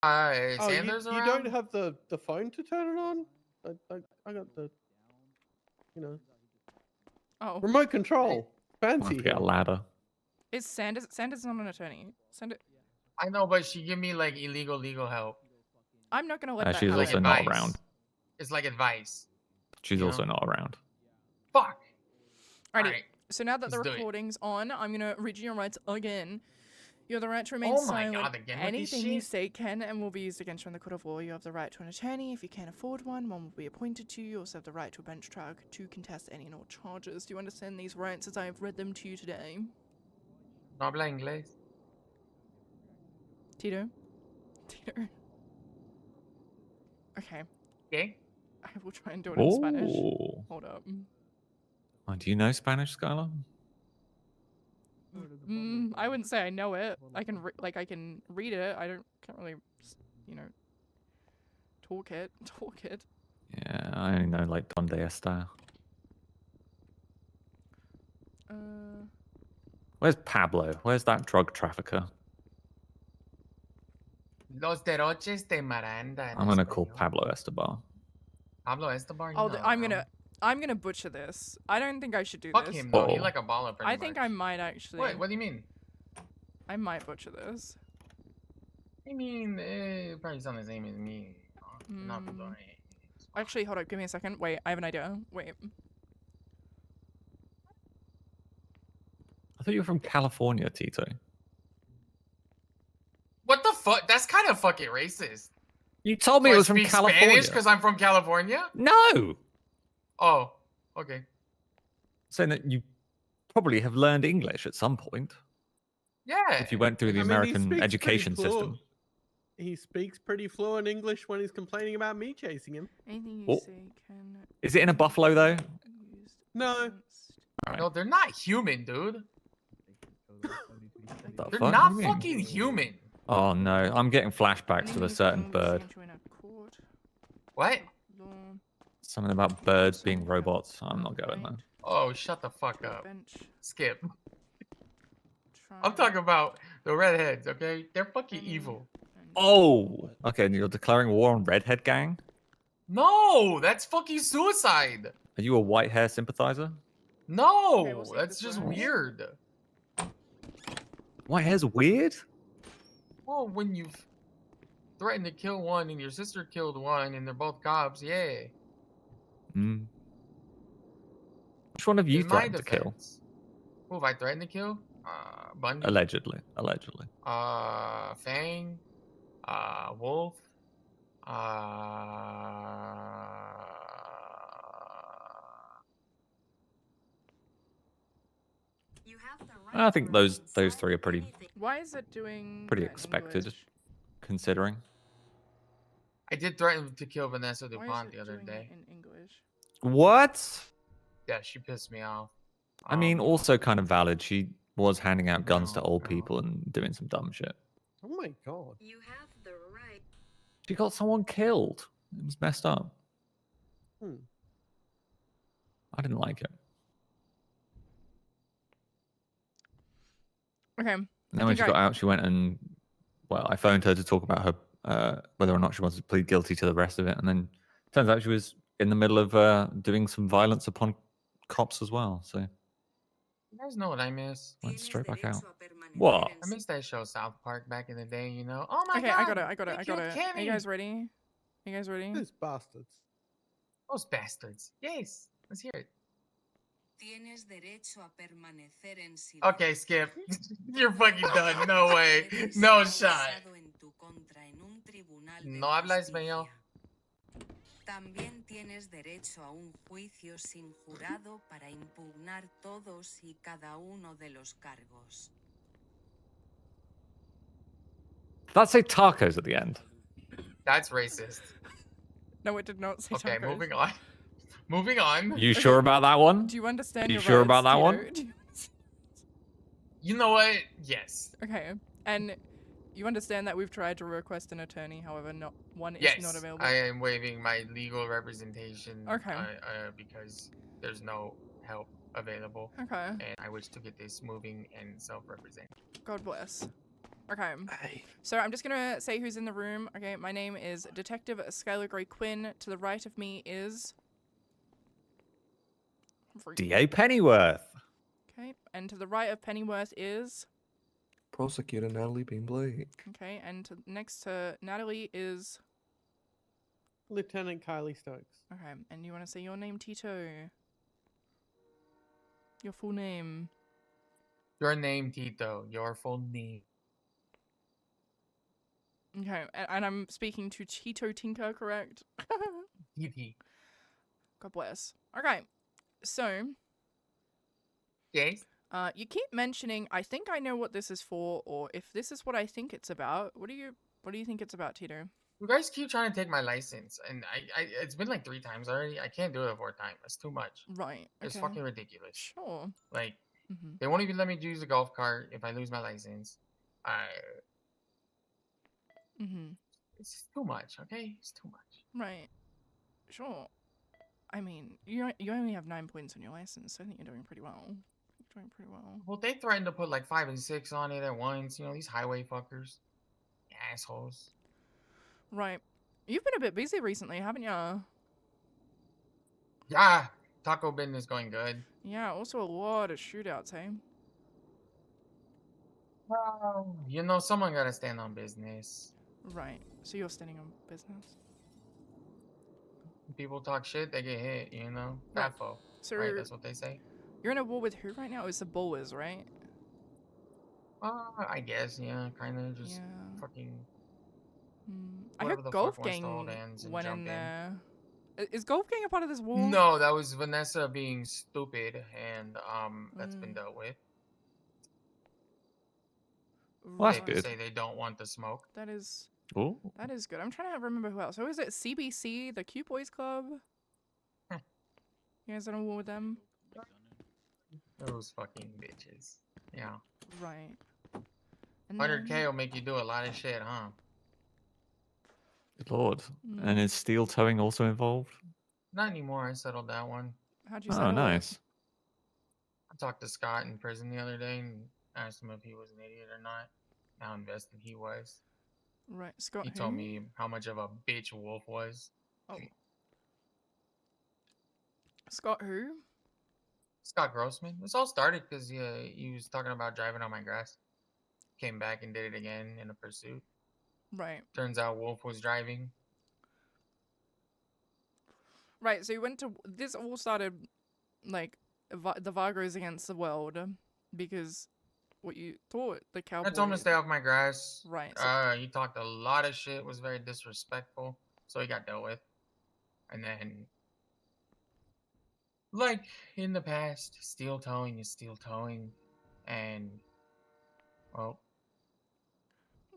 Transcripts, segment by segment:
Sanders you around? don't have the phone to turn it on? I got the, remote control. Fancy. I'll have to get a ladder. Is Sanders not an attorney? I know, but she give me like illegal legal help. I'm not gonna let that She's happen. also not around. It's like advice. She's also not around. Fuck. Alrighty. Alright, So now that the let's do it. recording's on, I'm gonna read you your rights again. You have the right to remain Oh my silent. God, again with this Anything you shit? say can and will be used against you in the court of law. You have the right to an attorney. If you can't afford one will be appointed to you. You also have the right to a bench trial to contest any and all charges. Do you understand these rights as I have read them to you today? No habla inglés. Tito? Tito? Okay. Okay. I will try and do it in Spanish. Ooh. Hold up. Oh, do you know Spanish, Skylar? I wouldn't say I know it. I can I can read it. Can't really, talk it. Yeah, I only know like Donde Está. Where's Pablo? Where's that drug trafficker? Los derroches de Miranda. I'm gonna call Pablo Escobar. Pablo Escobar. Oh, I'm gonna butcher this. I don't think I should do Fuck this. him though. He like a baller. I think I might actually. What do you mean? I might butcher this. I mean, it probably sound the same as me. Not Actually, hold up. Give me a second. Wait, I have an idea. Wait. I thought you were from California, Tito. What the fuck? That's kind of fucking racist. You told me it was from California. Spanish because I'm from California? No. Oh, okay. Saying that you probably have learned English at some point. Yeah. If you went through the American education system. He speaks pretty fluent English when he's complaining about me chasing him. Anything you say can. Is it in a buffalo though? No. Right. No, they're not human, dude. They're fuck? not fucking human. Oh no, I'm getting flashbacks to a certain bird. What? Something about birds being robots. I'm not going there. Oh, shut the fuck up. Skip. I'm talking about the redheads, okay? They're fucking evil. Oh, okay. And you're declaring war on redhead gang? No, that's fucking suicide. Are you a white hair sympathizer? No, that's just weird. White hair's weird? Well, when you've threatened to kill one and your sister killed one and they're both cops, yeah. Hmm. Which one have you threatened to kill? Who have I threatened to kill? Bundy. Allegedly. Fang. Wolf. I think those three are pretty. Why is it doing? Pretty expected, considering. I did threaten to kill Vanessa DuPont the other day. In English. What? Yeah, she pissed me off. I mean, also kind of valid. She was handing out guns to old people and doing some dumb shit. Oh my god. You have the right. She got someone killed. It was messed up. I didn't like it. Okay. And then when she got out, she went and, well, I phoned her to talk about her, whether or not she wanted to plead guilty to the rest of it. And then turns out she was in the middle of doing some violence upon cops as well. So you guys know what I miss? Went straight back out. What? I miss that show South Park back in the day, you know? Oh my god! I got it. Are you guys ready? Those bastards. Those bastards. Yes. Let's hear it. Tienes derecho a permanecer en silencio. Okay, Skip. You're fucking done. No way. No shot. No habla español. También tienes derecho a un juicio sin jurado para impugnar todos y cada uno de los cargos. Did that say tacos at the end? That's racist. No, it did not say okay, tacos. moving on. Moving on. You sure about that one? Do you understand? You sure about that one? You know what? Yes. Okay, and you understand that we've tried to request an attorney, however, one is not available. I am waiving my legal representation. Okay. Because there's no help available. Okay. And I wish to get this moving and self-represented. God bless. Okay. So I'm just gonna say who's in the room. Okay, my name is Detective Skylar Gray-Quinn. To the right of me is D.A. Pennyworth. Okay, and to the right of Pennyworth is Prosecutor Natalie Bean Blake. okay, and next to Natalie is Lieutenant Kylie Stokes. okay. And you want to say your name, Tito? Your full name. Your name, Tito. Your full name. Okay, and I'm speaking to Tito Tinker, correct? TT. God bless. Okay, so Yes. you keep mentioning, I think I know what this is for, or if this is what I think it's about. What do you think it's about, Tito? You guys keep trying to take my license, and I it's been like 3 times already. I can't do it a 4th time. It's too much. Right. It's Okay. fucking ridiculous. Sure. Like, Mm-hmm. they won't even let me use a golf cart if I lose my license. Mm-hmm. It's too much, okay? It's too much. Right. Sure. I mean, you only have 9 points on your license, so I think you're doing pretty well. You're doing pretty well. Well, they threatened to put like 5 and 6 on it at once. You know, these highway fuckers. Assholes. Right. You've been a bit busy recently, haven't you? Yeah, taco business going good. Yeah, also a lot of shootouts, hey? Well, you know, someone gotta stand on business. Right. So you're standing on business. People talk shit, they get hit, you know? Right. FAFO. So Right, that's what they say. you're in a war with who right now? It's the Boers, right? I guess, yeah, kinda just Yeah. fucking... I Whoever heard the Golf fuck wants to Gang hold hands and went in jump in. there. Is Golf Gang a part of this war? No, that was Vanessa being stupid, and that's been Mm. dealt with. Well, that's Right. They good. say they don't want the smoke. That is Oh, good. I'm trying to remember who else. Who is it? CBC, the Cute Boys Club? Huh. You guys on a war with them? Those fucking bitches. Yeah. Right. And 100K will make you do a lot of shit, huh? good lord. Mm. And is steel towing also involved? Not anymore. I settled that one. How'd you Oh, settle it? nice. I talked to Scott in prison the other day and asked him if he was an idiot or not. How invested he was. Right. Scott He who? told me how much of a bitch Wolf was. Oh. Scott who? Scott Grossman. This all started because he was talking about driving on my grass. Came back and did it again in a pursuit. Right. Turns out Wolf was driving. Right. So you went to. This all started like the Vargos against the world because what you thought the cowboy. I told him to stay off my grass. Right. So, He talked a lot of shit, was very disrespectful, so he got dealt with. And then, like in the past, steel towing is steel towing, and well,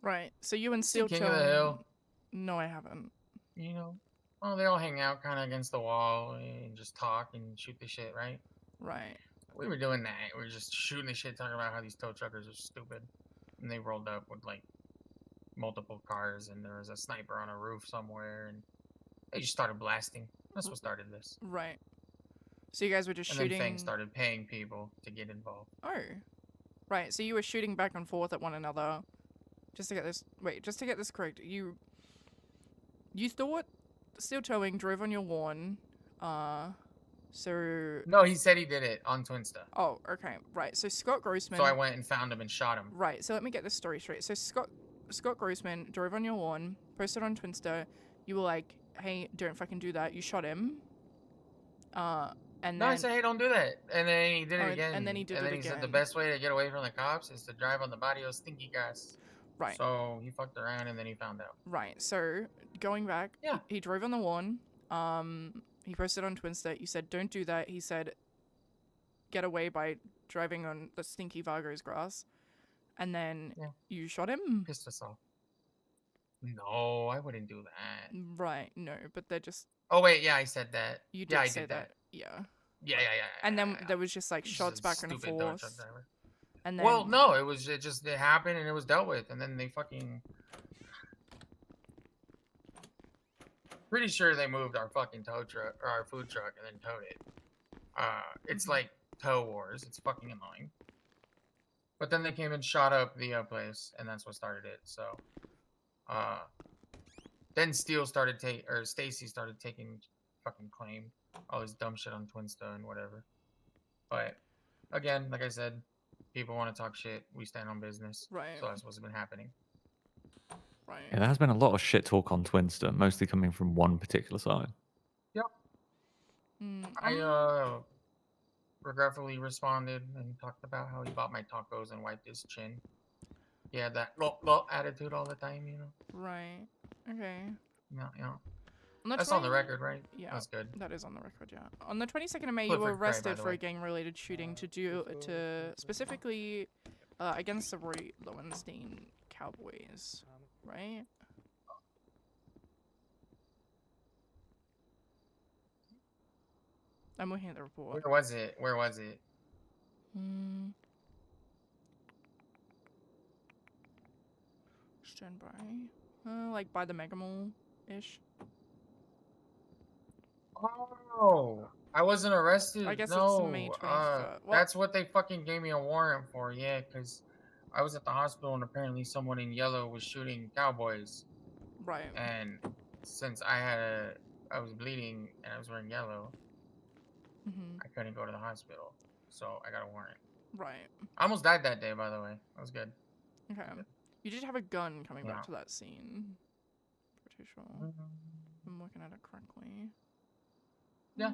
right. So you and see Steel King of the Hill. No, I haven't. You know, well, they all hang out kind of against the wall and just talk and shoot the shit, right? Right. We were doing that. We were just shooting the shit, talking about how these tow truckers are stupid. And they rolled up with like multiple cars, and there was a sniper on a roof somewhere, and they just started blasting. That's what started this. Right. So you guys were just And shooting. then Fang started paying people to get involved. Oh. Right. So you were shooting back and forth at one another. Just to get this. Wait. Just to get this correct. You thought Steel Towing drove on your lawn. So. No, he said he did it on Twinsta. Oh. Okay. Right. So Scott Grossman. So I went and found him and shot him. Right. So let me get this story straight. So Scott Grossman drove on your lawn, posted on Twinsta. You were like, "Hey, don't fucking do that." You shot him. And No, then I said, hey, don't do that. And then he did Oh, it again. and then he did and it then he said the again. best way to get away from the cops is to drive on the body of stinky gas. right. So he fucked around and then he found out. Right. So going back, Yeah. he drove on the lawn. He posted on Twinsta. You said, "Don't do that." He said, "Get away by driving on the stinky Vargo's grass," and then Yeah. you shot him. Pissed us off. No, I wouldn't do that. Right. No, but they're just Oh, wait, yeah, I said that. you did yeah, I say did that. Yeah. Yeah. And then yeah. there was just like He's shots a back and stupid tow truck forth. driver. And then Well, no, it happened and it was dealt with, and then they fucking. Pretty sure they moved our fucking tow truck or our food truck and then towed it. It's like tow wars. It's fucking annoying. But then they came and shot up the place, and that's what started it. So, then Steele started Stacy started taking fucking claim, all this dumb shit on Twinsta and whatever. But again, like I said, people want to talk shit. We stand on business. Right. So that's what's been happening. Right. Yeah, there has been a lot of shit talk on Twinster, mostly coming from one particular side. Yep. I regretfully responded and talked about how he bought my tacos and wiped his chin. He had that attitude all the time, you know. Right. Okay. Yeah. On the That's on the record, right? Yeah, That's good. that is on the record. Yeah. On the 22nd of May, you Clifford were Gray, by arrested the for a way. gang-related shooting to specifically against the Roy Lowenstein Cowboys, right? I'm looking at the report. Where was it? Stand by. Like by the Mega Mall-ish. Oh, I wasn't arrested. I guess it's no, May 21st. Well- that's what they fucking gave me a warrant for. Yeah, because I was at the hospital and apparently someone in yellow was shooting cowboys. Right. And since I was bleeding and I was wearing yellow, I couldn't go to the hospital. So I got a warrant. Right. I almost died that day, by the way. That was good. Okay. You did have a gun coming back Yeah. to that scene. Pretty sure. I'm looking at it correctly. Yeah.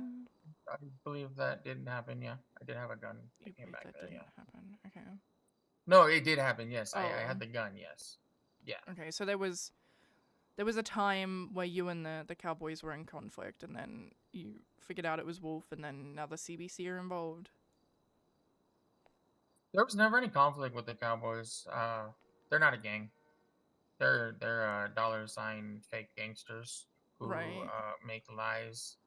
I believe that didn't happen. Yeah, I did have a gun. You That came believe back that there. didn't Yeah. happen. Okay. No, it did happen. Yes, I Oh. had the gun. Yes. Yeah. Okay, so there was a time where you and the Cowboys were in conflict, and then you figured out it was Wolf, and then now the CBC are involved. There was never any conflict with the Cowboys. They're not a gang. They're $ fake gangsters who Right. make lies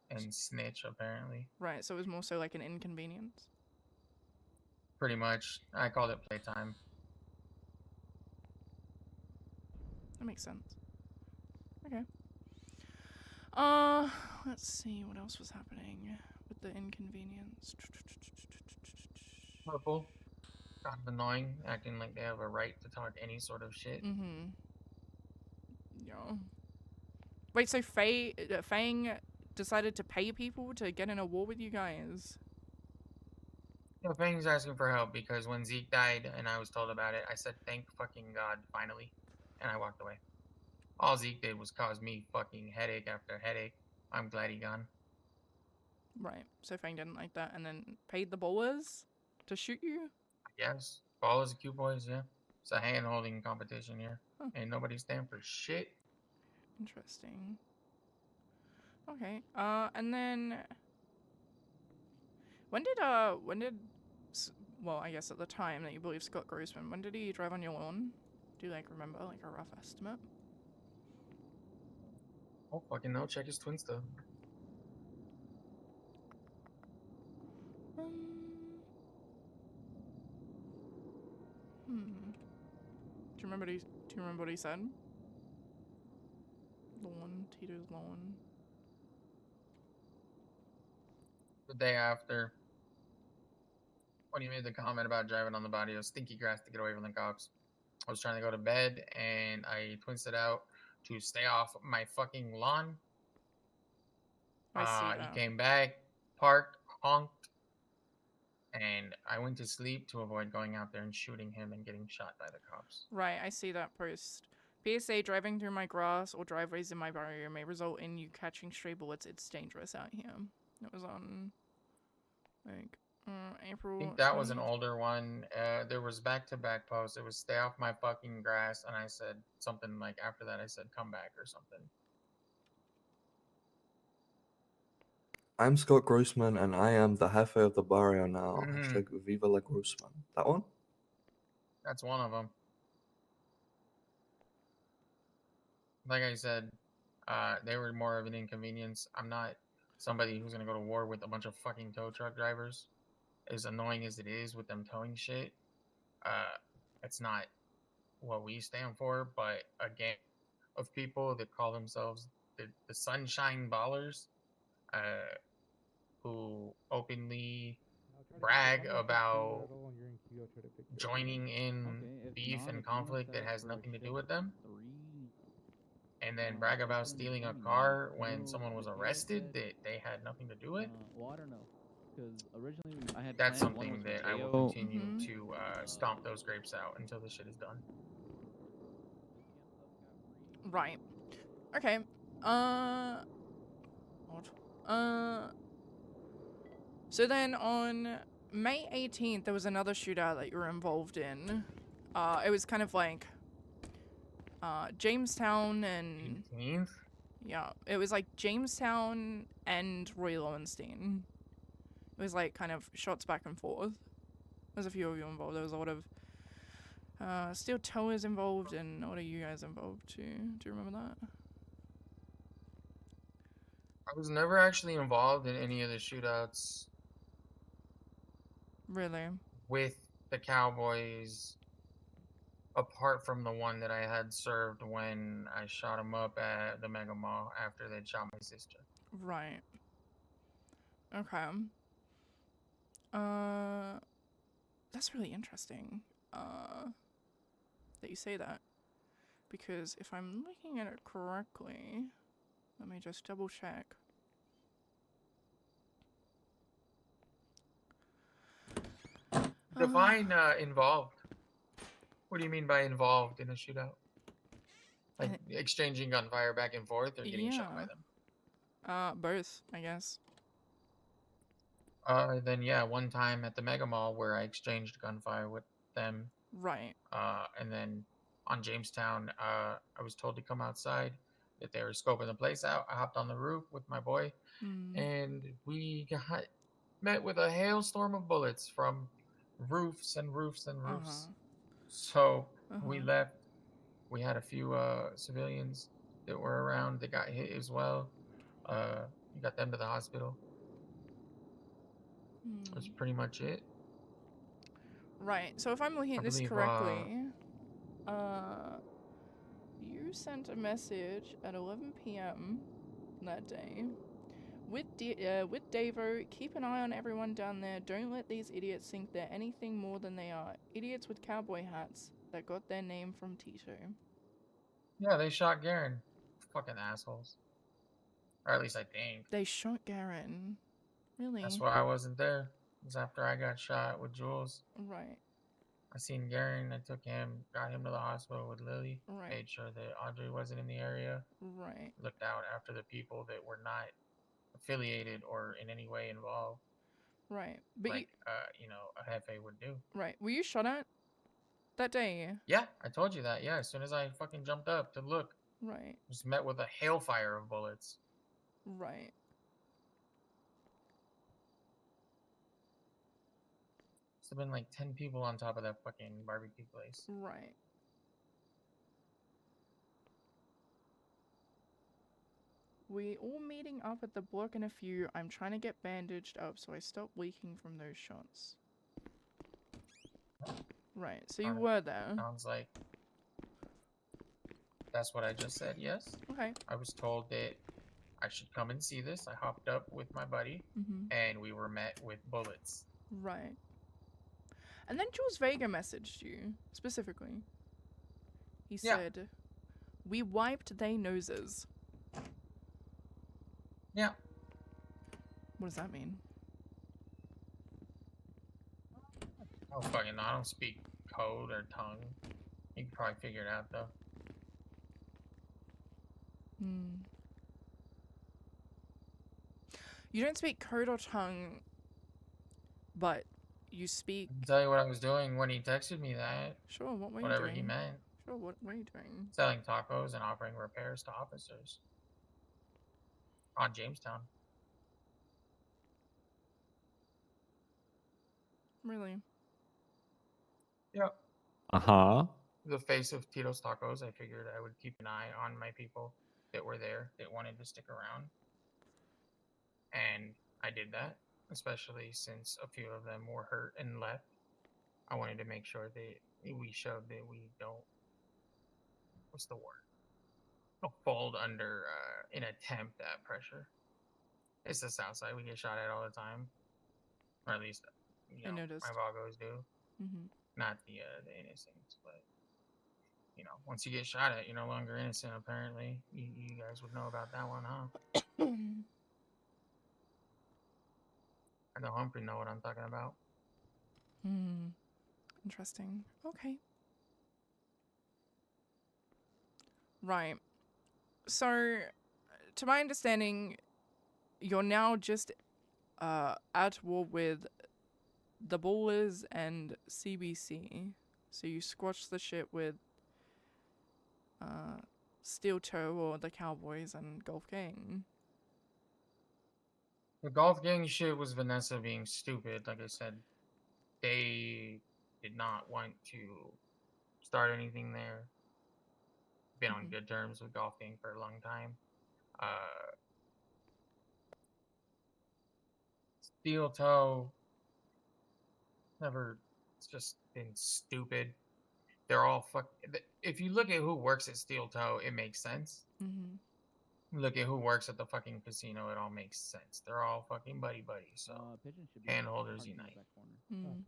and snitch. Apparently, Right, so it was more so like an inconvenience. pretty much. I called it playtime. That makes sense. Okay. Let's see what else was happening with the inconvenience. Purple, kind of annoying, acting like they have a right to talk any sort of shit. Yeah. Wait, so Fang decided to pay people to get in a war with you guys? Yeah, Fang's asking for help because when Zeke died and I was told about it, I said, "Thank fucking God, finally," and I walked away. All Zeke did was cause me fucking headache after headache. I'm glad he gone. Right, so Fang didn't like that and then paid the bowlers to shoot you? Yes, ball is a cute boys. Yeah, it's a hand-holding competition here. Huh. Ain't nobody stand for shit. Interesting. Okay, and then when did well, I guess at the time that you believe Scott Grossman, when did he drive on your lawn? Do you like remember like a rough estimate? Oh fucking no! Check his twin stuff. Do you remember what he said? Lawn, Tito's lawn. The day after, when he made the comment about driving on the body of stinky grass to get away from the cops, I was trying to go to bed and I twisted out to stay off my fucking lawn. I see that. He came back, parked, honked, and I went to sleep to avoid going out there and shooting him and getting shot by the cops. Right, I see that post. PSA, driving through my grass or driveways in my barrier may result in you catching stray bullets. It's dangerous out here. That was on, like, April. I think that was an 20th. older one. There was back-to-back posts. It was stay off my fucking grass, and I said something like after that I said come back or something. I'm Scott Grossman, and I am the Jefe of the barrio now. Hashtag Viva la Grossman. That one? That's one of them. Like I said, they were more of an inconvenience. I'm not somebody who's gonna go to war with a bunch of fucking tow truck drivers. As annoying as it is with them towing shit, it's not what we stand for. But a gang of people that call themselves the Sunshine Ballers, who openly brag about joining in beef and conflict that has nothing to do with them, and then brag about stealing a car when someone was arrested that they had nothing to do with. That's something that I will continue to stomp those grapes out until this shit is done. Right. Okay. Odd. So then on May 18th, there was another shootout that you were involved in. It was kind of like Jamestown and 18th? yeah, it was like Jamestown and Roy Lowenstein. It was like kind of shots back and forth. There's a few of you involved. There was a lot of steel towers involved, and what are you guys involved too? Do you remember that? I was never actually involved in any of the shootouts Really? with the Cowboys, apart from the one that I had served when I shot him up at the Mega Mall after they'd shot my sister. Right. Okay. That's really interesting. That you say that. Because if I'm looking at it correctly, let me just double check. Define involved. What do you mean by involved in a shootout? Like exchanging gunfire back and forth or getting shot by them? Both, I guess. Then yeah, one time at the Mega Mall where I exchanged gunfire with them. Right. And then on Jamestown, I was told to come outside, that they were scoping the place out. I hopped on the roof with my boy, and we got met with a hailstorm of bullets from roofs and roofs and roofs. So we left. We had a few civilians that were around that got hit as well. We got them to the hospital. That's pretty much it. Right. So if I'm looking at this correctly, you sent a message at 11 p.m. that day with Davo. Keep an eye on everyone down there. Don't let these idiots think they're anything more than they are. Idiots with cowboy hats that got their name from Tito. Yeah, they shot Garen. Fucking assholes. Or at least I think. They shot Garen. Really? That's why I wasn't there. It was after I got shot with Jules. Right. I seen Garen. I took him, got him to the hospital with Lily. Right. Made sure that Audrey wasn't in the area. Right. Looked out after the people that were not affiliated or in any way involved. Right. But like, you know, a Jefe would do. Right. Were you shot at that day? Yeah, I told you that. Yeah, as soon as I fucking jumped up to look. Right. Was met with a hailfire of bullets. Right. Must have been like 10 people on top of that fucking barbecue place. Right. We all meeting up at the block in a few. I'm trying to get bandaged up so I stop leaking from those shots. Right, so you were there. Sounds like that's what I just said, yes. Okay. I was told that I should come and see this. I hopped up with my buddy, and we were met with bullets. Right. And then Jules Vega messaged you, specifically. He said, we wiped they noses. Yeah. What does that mean? Oh, fucking no, I don't speak code or tongue. You can probably figure it out, though. You don't speak code or tongue, but you speak... I can tell you what I was doing when he texted me that. Sure, what were you doing? Whatever he meant. Sure, what were you doing? Selling tacos and offering repairs to officers. On Jamestown. Really? Yeah. The face of Tito's Tacos, I figured I would keep an eye on my people that were there, that wanted to stick around. And I did that, especially since a few of them were hurt and left. I wanted to make sure that we showed that we don't, what's the word? Don't fold under an attempt at pressure. It's the South Side. We get shot at all the time. Or at least you I know, noticed. my Vagos do. Mm-hmm. Not the innocents, but you know, once you get shot at, you're no longer innocent. Apparently, you guys would know about that one, huh? I know Humphrey know what I'm talking about. Hmm. Interesting. Okay. Right. So, to my understanding, you're now just at war with the Ballers and CBC. So you squashed the shit with Steel Toe or the Cowboys and Golf Gang. The golf gang shit was Vanessa being stupid. Like I said, they did not want to start anything there. Been on Mhm. good terms with golf gang for a long time. Steel Toe never. It's just been stupid. They're all fuck. If you look at who works at Steel Toe, it makes sense. Mm-hmm. Look at who works at the fucking casino, it all makes sense. They're all fucking buddy. So Pigeon should handholders parked in the unite. back corner. Mm.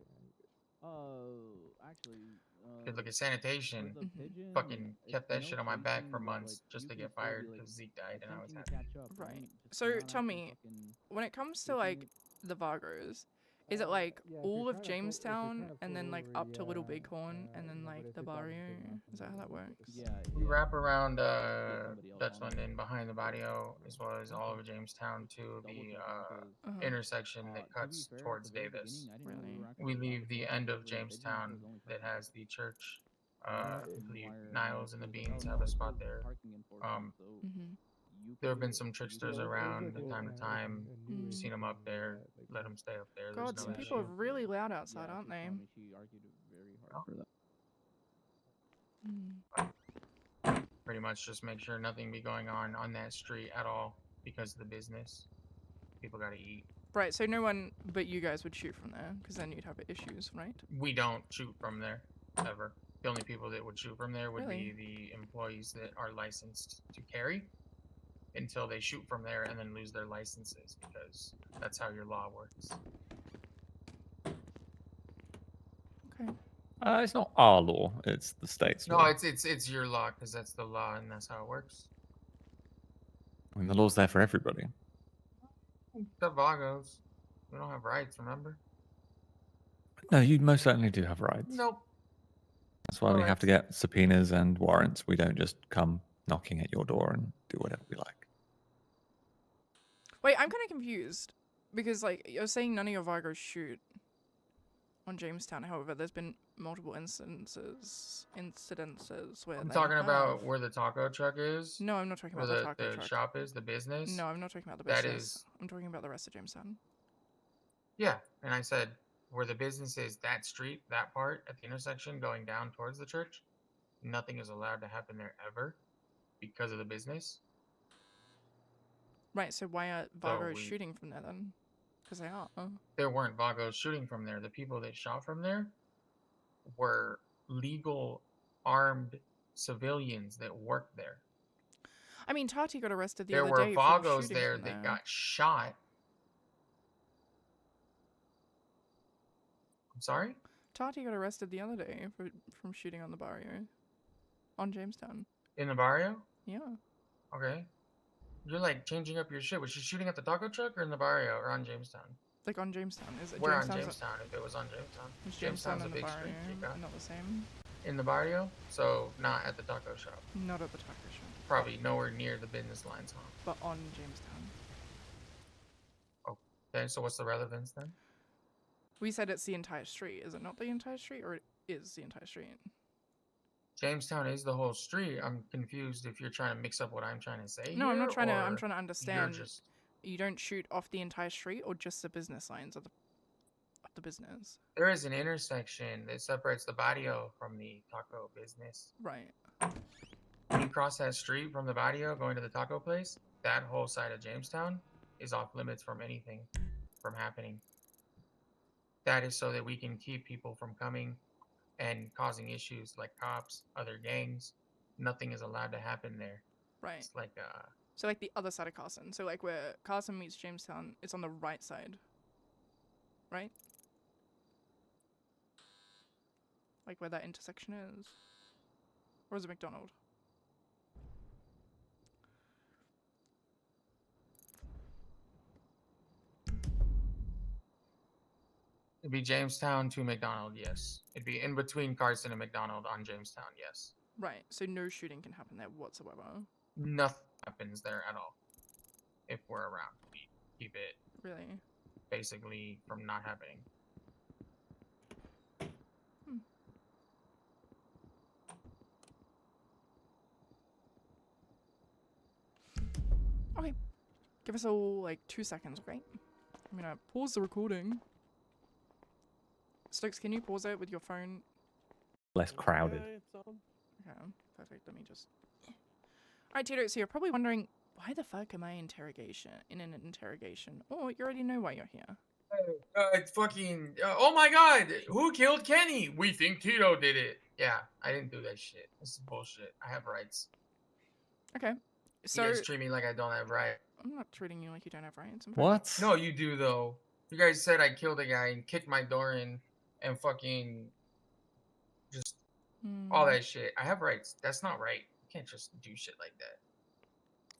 Actually, Good look at for sanitation. the Mhm. pigeon, Fucking it's kept that no shit on my back chasing, for but, months like, just you to can get still be, fired like, because Zeke died and I was attempting to happy. catch up, Right. Just So not tell actually me, fucking when it comes to chasing like it. the Vagos, is it like all of Jamestown and then like up to Little Bighorn and then like the barrio? Is that how that works? Yeah, We wrap around somebody else Dutch on it. London behind the barrio as well as all over Jamestown to Double the check because Uh-huh. intersection that to be cuts fair, at towards the very Davis. beginning, I didn't know Really? we were We actually allowed leave to the pull end over of the pigeon Jamestown because only that five has the church. I I asked believe Wire, Niles and the he was like, Beans "Oh, have no, a it spot says there. parking enforcement, so Mm-hmm. you There can have been do it." some So we tricksters pulled around over. from time to time. Seen them up there. Let them stay up there. There's God, no some issue. people are really loud outside, Yeah, aren't she's they? telling me she argued very hard Oh. for that. Pretty much just make sure nothing be going on that street at all because of the business. People gotta eat. Right, so no one but you guys would shoot from there, because then you'd have issues, right? We don't shoot from there ever. The only people that would shoot from there would Really? be the employees that are licensed to carry until they shoot from there and then lose their licenses because that's how your law works. Okay. It's not our law; it's the state's No, law. it's your law because that's the law and that's how it works. I mean, the law's there for everybody. The Vagos, we don't have rights. Remember? No, you most certainly do have rights. Nope. That's why No we have to rights. get subpoenas and warrants. We don't just come knocking at your door and do whatever we like. Wait, I'm kind of confused, because, like, you're saying none of your Vagos shoot on Jamestown, however, there's been multiple incidences where I'm they talking have. about where the taco truck is. No, I'm not talking Where about the taco the truck. shop is, the business. No, I'm not talking about the That business. is- I'm talking about the rest of Jamestown. Yeah, and I said where the business is, that street, that part at the intersection going down towards the church, nothing is allowed to happen there ever because of the business. Right, so why are So Vagos we- shooting from there then? Because they are. There weren't Vagos shooting from there. The people that shot from there were legal armed civilians that worked there. I mean, Tati got arrested the There other were day for Vagos shooting there from that there. got shot. I'm sorry? Tati got arrested the other day from shooting on the barrio. On Jamestown. In the barrio? Yeah. Okay. You're like changing up your shit. Was she shooting at the taco truck or in the barrio or on Jamestown? Like on Jamestown. Is it Where on Jamestown's Jamestown if it was on Jamestown? Is Jamestown Jamestown's a and the big barrio street, Chica. not the same? In the barrio? So not at the taco shop. Not at the taco shop. Probably nowhere near the business lines, huh? But on Jamestown. Okay, so what's the relevance then? We said it's the entire street. Is it not the entire street, or it is the entire street? Jamestown is the whole street. I'm confused if you're trying to mix up what I'm trying to say No, here, I'm not trying to. I'm or trying to understand. You're just You don't shoot off the entire street, or just the business lines of the business. there is an intersection that separates the barrio from the taco business. Right. When you cross that street from the barrio going to the taco place, that whole side of Jamestown is off limits from anything from happening. That is so that we can keep people from coming and causing issues like cops, other gangs. Nothing is allowed to happen there. Right. It's like So like the other side of Carson. So like where Carson meets Jamestown, it's on the right side. Right? Like where that intersection is. Or is it McDonald? It'd be Jamestown to McDonald, yes. It'd be in between Carson and McDonald on Jamestown, yes. Right, so no shooting can happen there whatsoever. Nothing happens there at all. If we're around, we keep it Really? basically from not happening. Okay. Give us all like 2 seconds, okay? I'm gonna pause the recording. Stokes, can you pause it with your phone? Less crowded. Yeah, it's on. Okay, perfect. Let me just. Alright, Tito, so you're probably wondering, why the fuck am I in an interrogation? Or you already know why you're here. It's fucking. Oh my god! Who killed Kenny? We think Tito did it. Yeah, I didn't do that shit. This is bullshit. I have rights. Okay. So, You guys treat me like I don't have rights. I'm not treating you like you don't have rights. I'm fine. What? No, you do though. You guys said I killed a guy and kicked my door in and fucking just all that shit. I have rights. That's not right. You can't just do shit like that.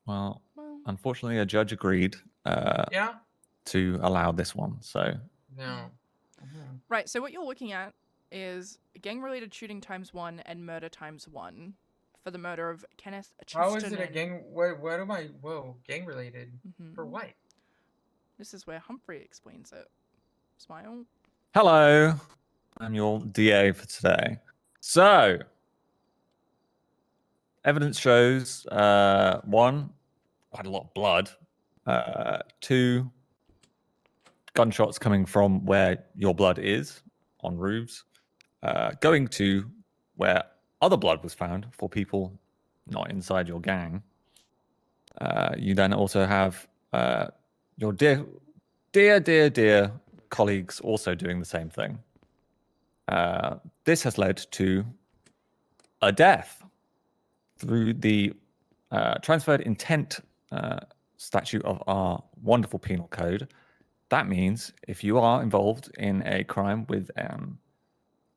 Well, Well, unfortunately, a judge agreed Yeah? to allow this one. So No. Mhm. right, so what you're looking at is gang-related shooting ×1 and murder ×1 for the murder of Kenneth Chasternen. How is it a gang? What am I? Whoa, gang related? For Mhm. what? This is where Humphrey explains it. Smile. hello, I'm your DA for today. So, evidence shows one, quite a lot of blood. Two, gunshots coming from where your blood is on roofs, going to where other blood was found for people not inside your gang. You then also have your dear colleagues also doing the same thing. This has led to a death through the transferred intent statute of our wonderful penal code. That means if you are involved in a crime with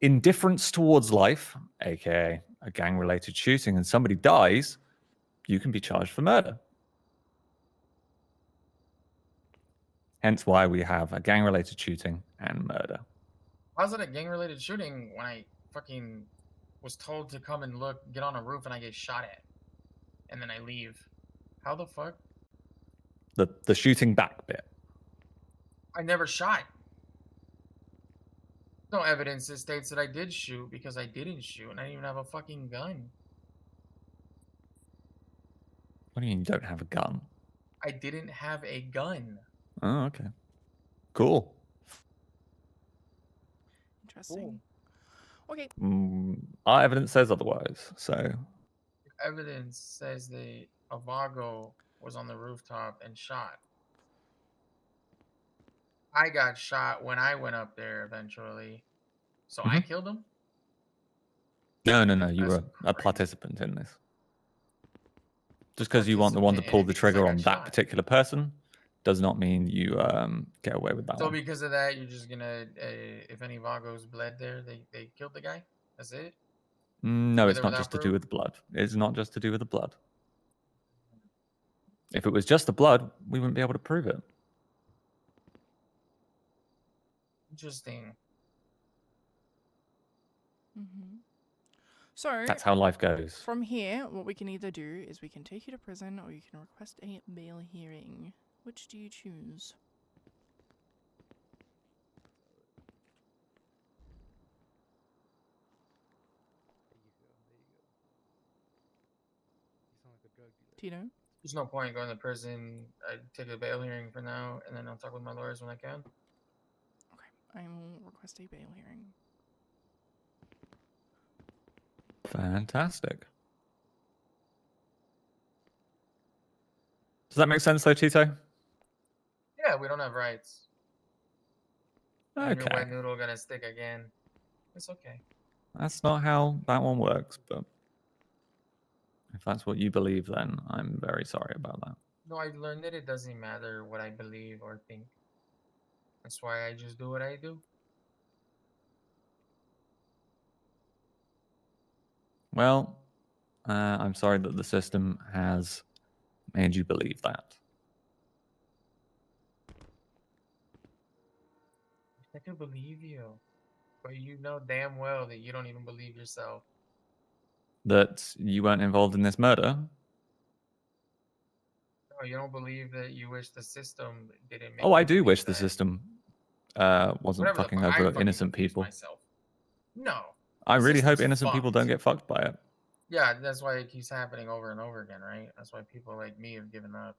indifference towards life, aka a gang-related shooting, and somebody dies, you can be charged for murder. Hence why we have a gang-related shooting and murder. How's it a gang related shooting when I fucking was told to come and look, get on a roof, and I get shot at, and then I leave? How the fuck? The shooting back bit. I never shot. No evidence that states that I did shoot because I didn't shoot, and I didn't even have a fucking gun. What do you mean you don't have a gun? I didn't have a gun. Oh, okay. Cool. Interesting. Okay. Our evidence says otherwise, so Evidence says the Avago was on the rooftop and shot. I got shot when I went up there eventually. So I killed him? no, you That's were a crazy. participant in this. Just because you want the one to pull the Participant trigger because I on got that shot. particular person does not mean you get away with that So one. because of that, you're just gonna, if any Vagos bled there, they killed the guy? That's it? No, With it's or not without just to do proof? with the blood. It's not just to do with the blood. If it was just the blood, we wouldn't be able to prove it. Interesting. So, That's how life goes. from here, what we can either do is we can take you to prison or you can request a bail hearing. Which do you choose? Tito? There's no point going to prison. I take a bail hearing for now, and then I'll talk with my lawyers when I can. Okay, I will request a bail hearing. Fantastic. Does that make sense, though, Tito? Yeah, we don't have rights. And your Okay. wet noodle gonna stick again. It's okay. That's not how that one works, but if that's what you believe, then I'm very sorry about that. No, I learned that it doesn't matter what I believe or think. That's why I just do what I do. Well, I'm sorry that the system has made you believe that. I do believe you, but you know damn well that you don't even believe yourself. That you weren't involved in this murder. No, you don't believe that you wish the system didn't make Oh, I you do believe wish the that. system wasn't Whatever the fucking fuck, I over fucking innocent confused people. myself. No. I the really hope system's innocent people don't fucked. get fucked by it. Yeah, that's why it keeps happening over and over again, right? That's why people like me have given up.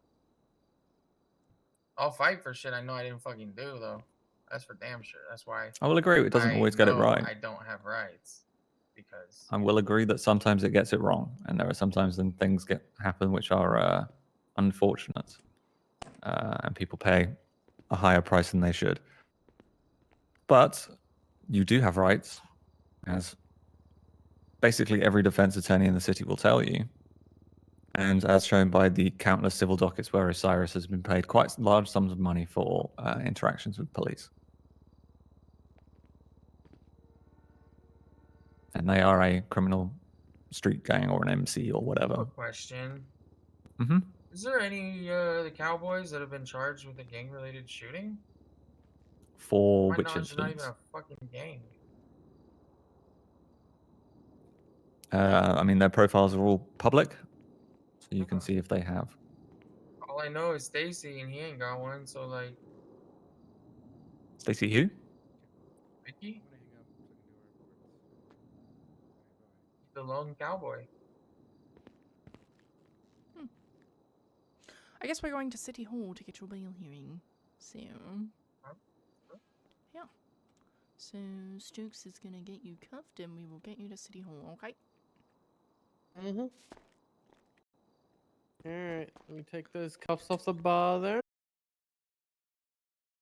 I'll fight for shit I know I didn't fucking do, though. That's for damn sure. That's why I will agree it doesn't I always get it know right. I don't have rights. Because I will agree that sometimes it gets it wrong, and there are sometimes when things happen which are unfortunate, and people pay a higher price than they should. But you do have rights, as basically every defense attorney in the city will tell you, and as shown by the countless civil dockets where Osiris has been paid quite large sums of money for interactions with police. And they are a criminal street gang or an MC or whatever. a question. Mm-hmm. Is there any the cowboys that have been charged with a gang-related shooting? For My which knowledge, they're not even instance? a fucking gang. I mean, their profiles are all public, so you can Uh-huh. see if they have. All I know is Stacy, and he ain't got one. So like, Stacey who? Vicky, the lone cowboy. I guess we're going to City Hall to get your bail hearing. So, Huh? yeah. So, Stokes is gonna get you cuffed and we will get you to City Hall, okay? Mm-hmm. Alright, let me take those cuffs off the bar there.